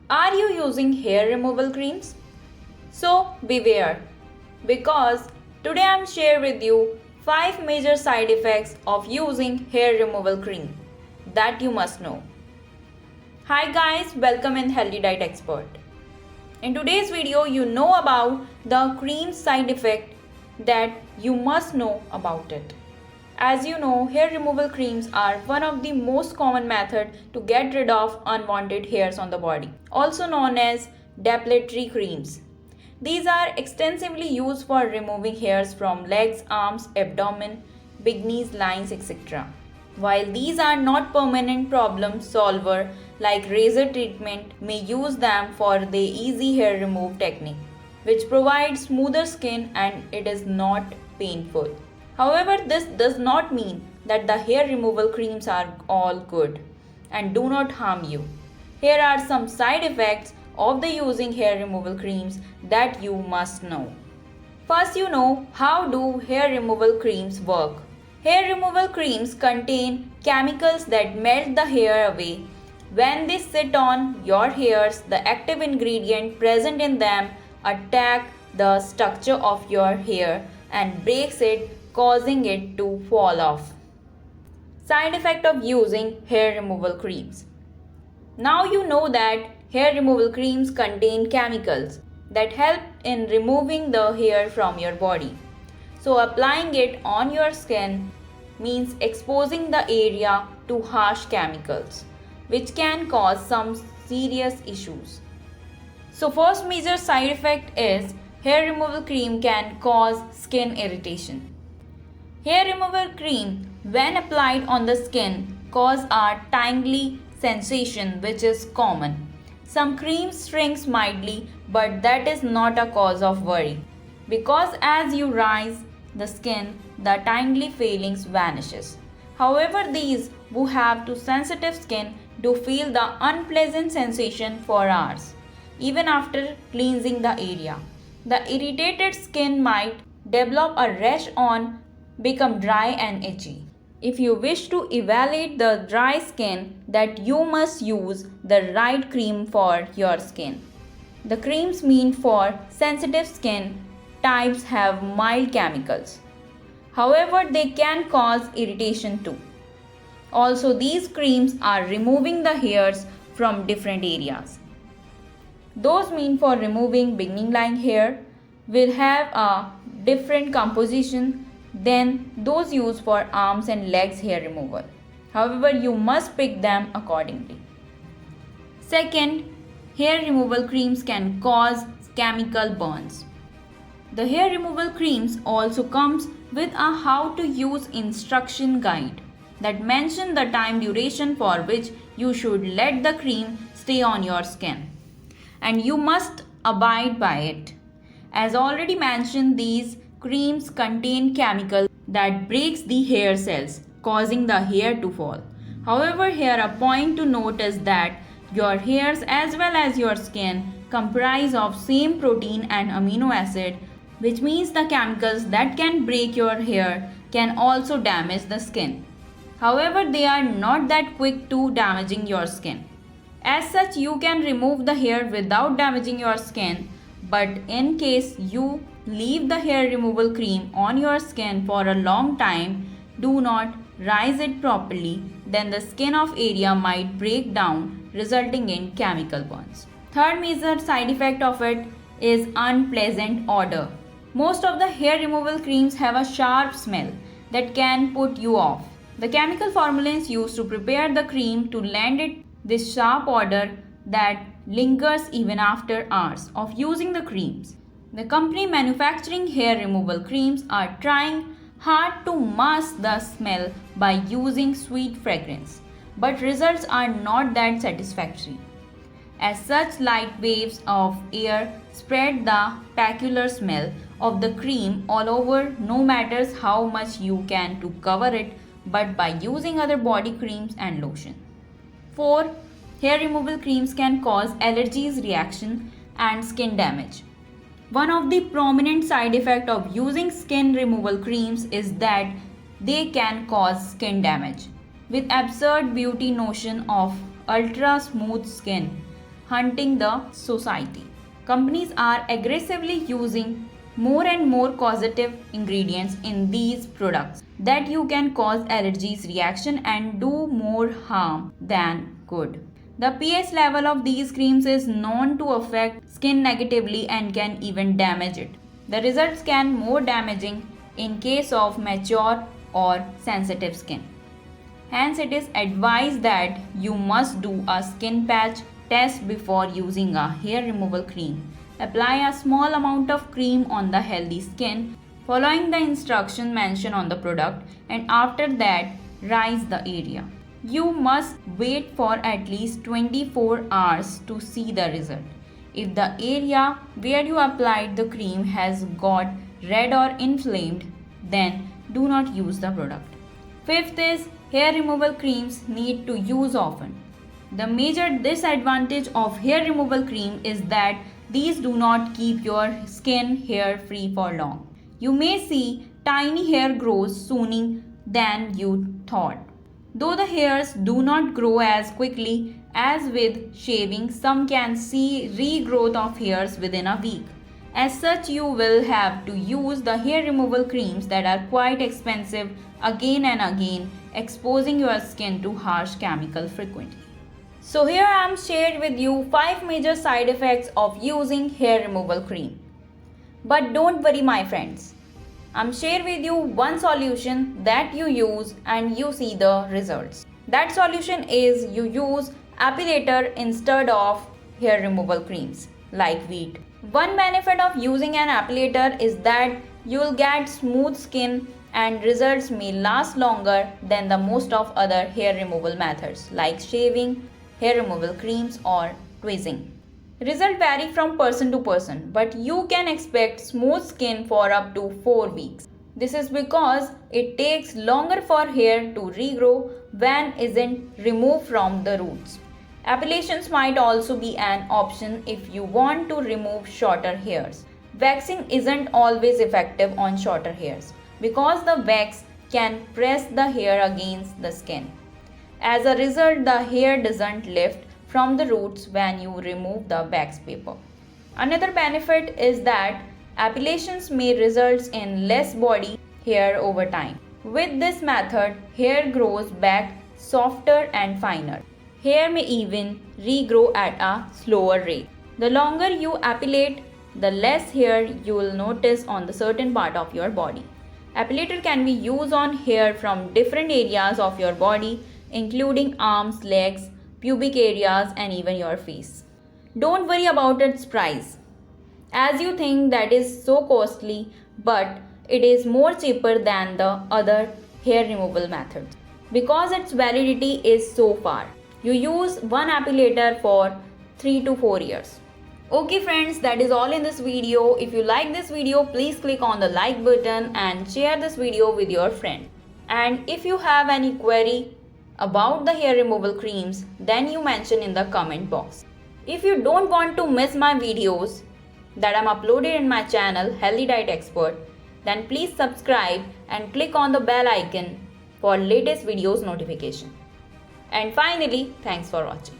Are you using hair removal creams? So beware, because today I am share with you 5 major side effects of using hair removal cream that you must know. Hi guys, welcome in Healthy Diet Expert. In today's video you know about the cream side effect that you must know about it. As you know, hair removal creams are one of the most common method to get rid of unwanted hairs on the body, also known as depilatory creams. These are extensively used for removing hairs from legs, arms, abdomen, bikinis, lines, etc. While these are not permanent problem solver like razor treatment, may use them for the easy hair remove technique, which provides smoother skin and it is not painful. However, this does not mean that the hair removal creams are all good and do not harm you. Here are some side effects of the using hair removal creams that you must know. First, you know how do hair removal creams work. Hair removal creams contain chemicals that melt the hair away. When they sit on your hairs, the active ingredient present in them attack the structure of your hair and breaks it, causing it to fall off. Side effect of using hair removal creams. Now you know that hair removal creams contain chemicals that help in removing the hair from your body. So applying it on your skin means exposing the area to harsh chemicals, which can cause some serious issues. So first major side effect is hair removal cream can cause skin irritation. Hair removal cream, when applied on the skin, cause a tingly sensation which is common. Some creams stings mildly, but that is not a cause of worry, because as you rise the skin, the tingly feelings vanishes. However, these who have too sensitive skin do feel the unpleasant sensation for hours, even after cleansing the area. The irritated skin might develop a rash on, become dry and itchy. If you wish to evaluate the dry skin, that you must use the right cream for your skin. The creams meant for sensitive skin types have mild chemicals. However, they can cause irritation too. Also, these creams are removing the hairs from different areas. Those meant for removing beginning lying hair will have a different composition than those used for arms and legs hair removal. However, you must pick them accordingly. Second, hair removal creams can cause chemical burns. The hair removal creams also comes with a how to use instruction guide that mention the time duration for which you should let the cream stay on your skin, and you must abide by it. As already mentioned, these creams contain chemical that breaks the hair cells, causing the hair to fall. However, here a point to note is that your hairs as well as your skin comprise of same protein and amino acid, which means the chemicals that can break your hair can also damage the skin. However, they are not that quick to damaging your skin. As such, you can remove the hair without damaging your skin, but in case you leave the hair removal cream on your skin for a long time, do not rise it properly, then the skin of area might break down, resulting in chemical burns. Third major side effect of it is unpleasant odor. Most of the hair removal creams have a sharp smell that can put you off. The chemical formulations used to prepare the cream to lend it this sharp odor that lingers even after hours of using the creams. The company manufacturing hair removal creams are trying hard to mask the smell by using sweet fragrance, but results are not that satisfactory. As such, light waves of air spread the peculiar smell of the cream all over, no matters how much you can to cover it, but by using other body creams and lotion. 4. Hair removal creams can cause allergies, reaction and skin damage. One of the prominent side effects of using skin removal creams is that they can cause skin damage. With absurd beauty notion of ultra smooth skin, hunting the society. Companies are aggressively using more and more causative ingredients in these products that you can cause allergies reaction and do more harm than good. The pH level of these creams is known to affect skin negatively and can even damage it. The results can more damaging in case of mature or sensitive skin. Hence, it is advised that you must do a skin patch test before using a hair removal cream. Apply a small amount of cream on the healthy skin following the instruction mentioned on the product, and after that rinse the area. You must wait for at least 24 hours to see the result. If the area where you applied the cream has got red or inflamed, then do not use the product. Fifth is hair removal creams need to use often. The major disadvantage of hair removal cream is that these do not keep your skin hair free for long. You may see tiny hair grows sooner than you thought. Though the hairs do not grow as quickly as with shaving, some can see regrowth of hairs within a week. As such, you will have to use the hair removal creams that are quite expensive again and again, exposing your skin to harsh chemicals frequently. So here I am shared with you 5 major side effects of using hair removal cream. But don't worry my friends. I'm shared with you one solution that you use and you see the results. That solution is you use appellator instead of hair removal creams like wheat. One benefit of using an appellator is that you will get smooth skin and results may last longer than the most of other hair removal methods like shaving, hair removal creams or tweezing. Results vary from person to person, but you can expect smooth skin for up to 4 weeks. This is because it takes longer for hair to regrow when isn't removed from the roots. Appellations might also be an option if you want to remove shorter hairs. Waxing isn't always effective on shorter hairs because the wax can press the hair against the skin. As a result, the hair doesn't lift from the roots when you remove the wax paper. Another benefit is that appellations may result in less body hair over time. With this method, hair grows back softer and finer. Hair may even regrow at a slower rate. The longer you appellate, the less hair you will notice on the certain part of your body. Appellator can be used on hair from different areas of your body, including arms, legs, pubic areas and even your face. Don't worry about its price, as you think that is so costly, but it is more cheaper than the other hair removal methods because its validity is so far. You use one appellator for 3 to 4 years. Okay friends, that is all in this video. If you like this video, please click on the like button and share this video with your friend. And if you have any query about the hair removal creams, then you mention in the comment box. If you don't want to miss my videos that I'm uploaded in my channel Healthy Diet Expert, then please subscribe and click on the bell icon for latest videos notification. And finally, thanks for watching.